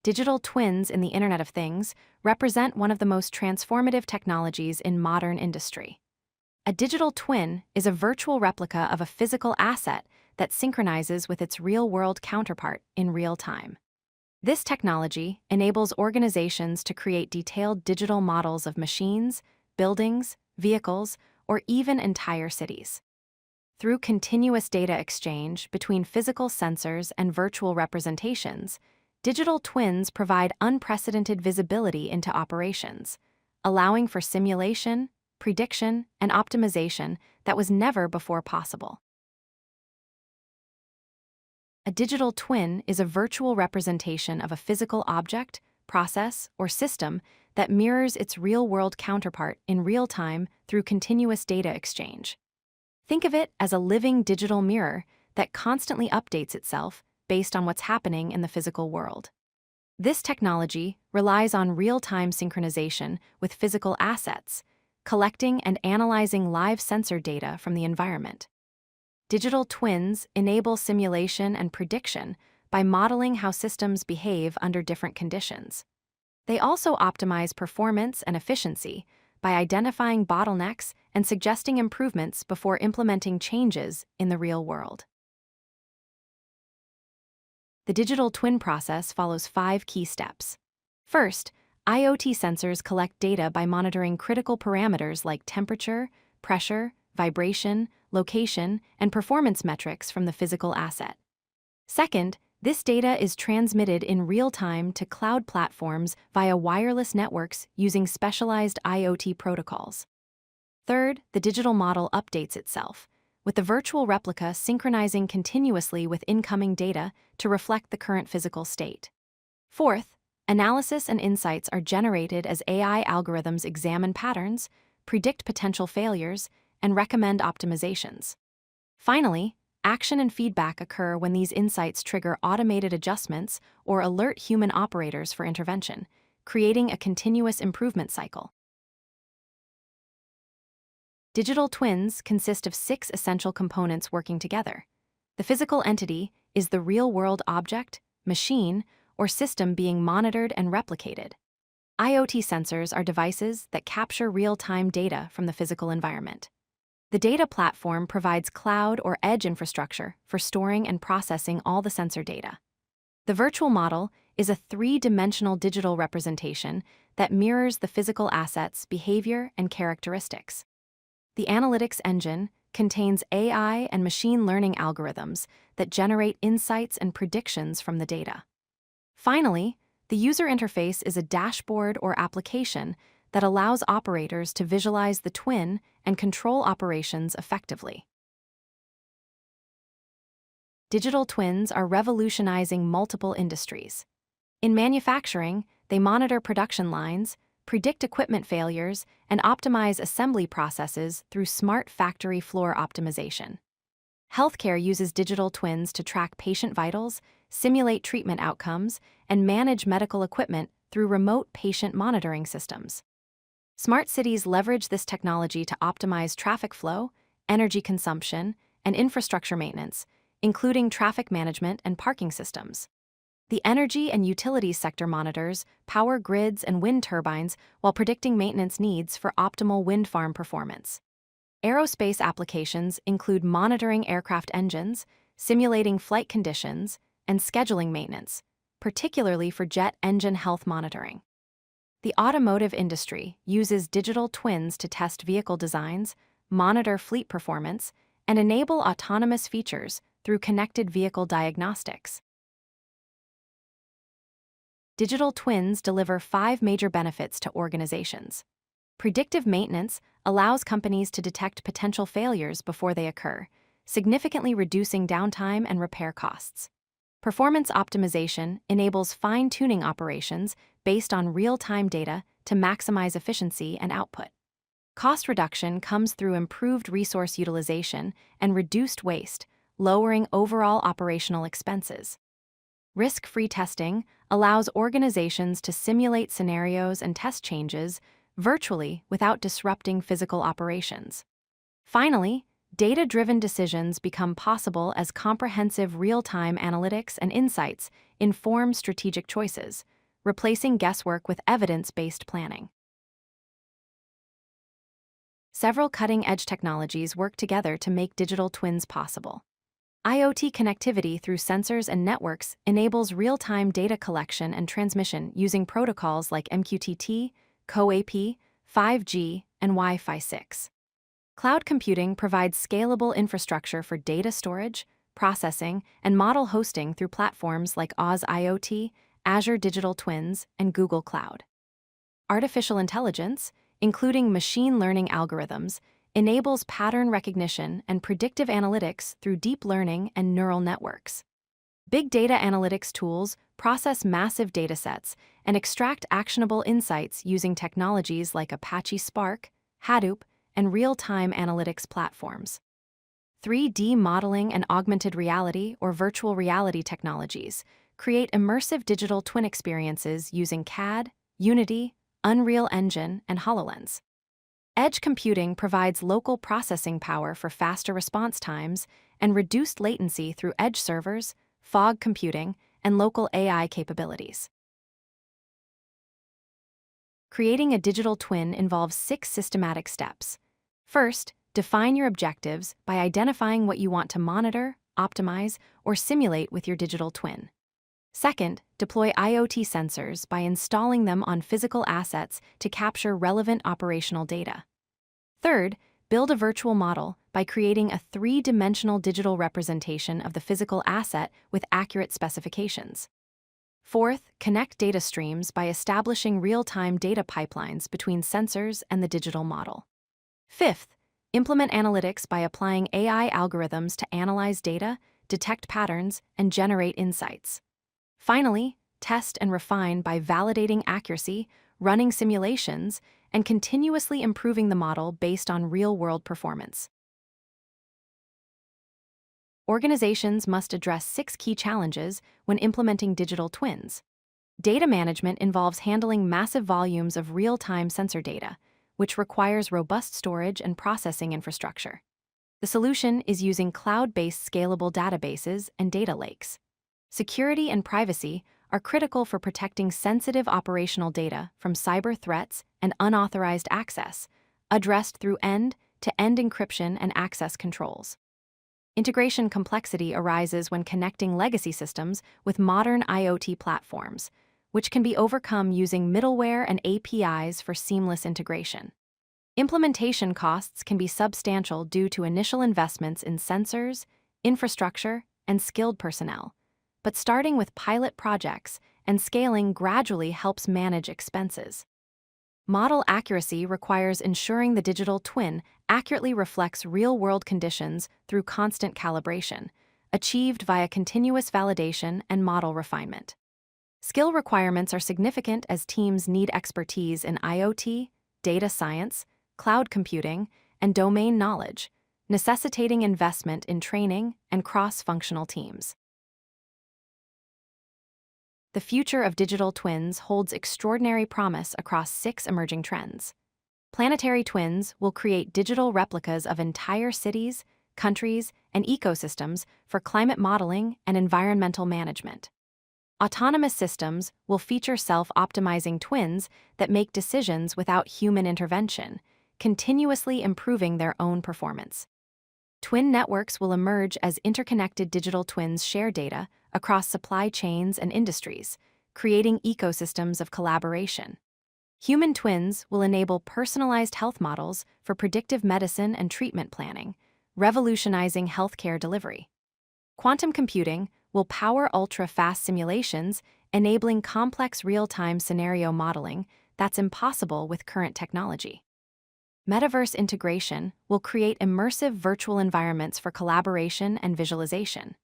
Digital twins in the Internet of Things represent one of the most transformative technologies in modern industry. A digital twin is a virtual replica of a physical asset that synchronizes with its real-world counterpart in real time. This technology enables organizations to create detailed digital models of machines, buildings, vehicles, or even entire cities. Through continuous data exchange between physical sensors and virtual representations, digital twins provide unprecedented visibility into operations, allowing for simulation, prediction, and optimization that was never before possible. A digital twin is a virtual representation of a physical object, process, or system that mirrors its real-world counterpart in real time through continuous data exchange. Think of it as a living digital mirror that constantly updates itself based on what's happening in the physical world. This technology relies on real-time synchronization with physical assets, collecting and analyzing live sensor data from the environment. Digital twins enable simulation and prediction by modeling how systems behave under different conditions. They also optimize performance and efficiency by identifying bottlenecks and suggesting improvements before implementing changes in the real world. The digital twin process follows 5 key steps. First, IoT sensors collect data by monitoring critical parameters like temperature, pressure, vibration, location, and performance metrics from the physical asset. Second, this data is transmitted in real time to cloud platforms via wireless networks using specialized IoT protocols. Third, the digital model updates itself, with the virtual replica synchronizing continuously with incoming data to reflect the current physical state. Fourth, analysis and insights are generated as AI algorithms examine patterns, predict potential failures, and recommend optimizations. Finally, action and feedback occur when these insights trigger automated adjustments or alert human operators for intervention, creating a continuous improvement cycle. Digital twins consist of 6 essential components working together. The physical entity is the real-world object, machine, or system being monitored and replicated. IoT sensors are devices that capture real-time data from the physical environment. The data platform provides cloud or edge infrastructure for storing and processing all the sensor data. The virtual model is a 3-dimensional digital representation that mirrors the physical asset's behavior and characteristics. The analytics engine contains AI and machine learning algorithms that generate insights and predictions from the data. Finally, the user interface is a dashboard or application that allows operators to visualize the twin and control operations effectively. Digital twins are revolutionizing multiple industries. In manufacturing, they monitor production lines, predict equipment failures, and optimize assembly processes through smart factory floor optimization. Healthcare uses digital twins to track patient vitals, simulate treatment outcomes, and manage medical equipment through remote patient monitoring systems. Smart cities leverage this technology to optimize traffic flow, energy consumption, and infrastructure maintenance, including traffic management and parking systems. The energy and utilities sector monitors power grids and wind turbines while predicting maintenance needs for optimal wind farm performance. Aerospace applications include monitoring aircraft engines, simulating flight conditions, and scheduling maintenance, particularly for jet engine health monitoring. The automotive industry uses digital twins to test vehicle designs, monitor fleet performance, and enable autonomous features through connected vehicle diagnostics. Digital twins deliver 5 major benefits to organizations. Predictive maintenance allows companies to detect potential failures before they occur, significantly reducing downtime and repair costs. Performance optimization enables fine-tuning operations based on real-time data to maximize efficiency and output. Cost reduction comes through improved resource utilization and reduced waste, lowering overall operational expenses. Risk-free testing allows organizations to simulate scenarios and test changes virtually without disrupting physical operations. Finally, data-driven decisions become possible as comprehensive real-time analytics and insights inform strategic choices, replacing guesswork with evidence-based planning. Several cutting-edge technologies work together to make digital twins possible. IoT connectivity through sensors and networks enables real-time data collection and transmission using protocols like MQTT, CoAP, 5G, and Wi-Fi 6. Cloud computing provides scalable infrastructure for data storage, processing, and model hosting through platforms like Oz IoT, Azure Digital Twins, and Google Cloud. Artificial intelligence, including machine learning algorithms, enables pattern recognition and predictive analytics through deep learning and neural networks. Big data analytics tools process massive datasets and extract actionable insights using technologies like Apache Spark, Hadoop, and real-time analytics platforms. 3D modeling and augmented reality or virtual reality technologies create immersive digital twin experiences using CAD, Unity, Unreal Engine, and HoloLens. Edge computing provides local processing power for faster response times and reduced latency through edge servers, fog computing, and local AI capabilities. Creating a digital twin involves 6 systematic steps. First, define your objectives by identifying what you want to monitor, optimize, or simulate with your digital twin. Second, deploy IoT sensors by installing them on physical assets to capture relevant operational data. Third, build a virtual model by creating a 3-dimensional digital representation of the physical asset with accurate specifications. Fourth, connect data streams by establishing real-time data pipelines between sensors and the digital model. Fifth, implement analytics by applying AI algorithms to analyze data, detect patterns, and generate insights. Finally, test and refine by validating accuracy, running simulations, and continuously improving the model based on real-world performance. Organizations must address 6 key challenges when implementing digital twins. Data management involves handling massive volumes of real-time sensor data, which requires robust storage and processing infrastructure. The solution is using cloud-based scalable databases and data lakes. Security and privacy are critical for protecting sensitive operational data from cyber threats and unauthorized access, addressed through end-to-end encryption and access controls. Integration complexity arises when connecting legacy systems with modern IoT platforms, which can be overcome using middleware and APIs for seamless integration. Implementation costs can be substantial due to initial investments in sensors, infrastructure, and skilled personnel, but starting with pilot projects and scaling gradually helps manage expenses. Model accuracy requires ensuring the digital twin accurately reflects real-world conditions through constant calibration, achieved via continuous validation and model refinement. Skill requirements are significant as teams need expertise in IoT, data science, cloud computing, and domain knowledge, necessitating investment in training and cross-functional teams. The future of digital twins holds extraordinary promise across 6 emerging trends. Planetary twins will create digital replicas of entire cities, countries, and ecosystems for climate modeling and environmental management. Autonomous systems will feature self-optimizing twins that make decisions without human intervention, continuously improving their own performance. Twin networks will emerge as interconnected digital twins share data across supply chains and industries, creating ecosystems of collaboration. Human twins will enable personalized health models for predictive medicine and treatment planning, revolutionizing healthcare delivery. Quantum computing will power ultra-fast simulations, enabling complex real-time scenario modeling that's impossible with current technology. Metaverse integration will create immersive virtual environments for collaboration and visualization.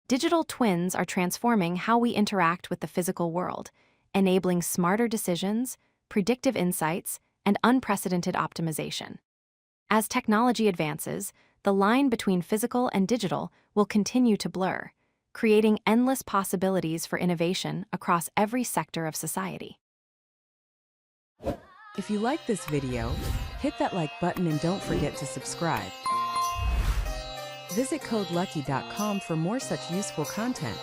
Digital twins are transforming how we interact with the physical world, enabling smarter decisions, predictive insights, and unprecedented optimization. As technology advances, the line between physical and digital will continue to blur, creating endless possibilities for innovation across every sector of society. If you like this video, hit that like button and don't forget to subscribe. Visit codelucky.com for more such useful content.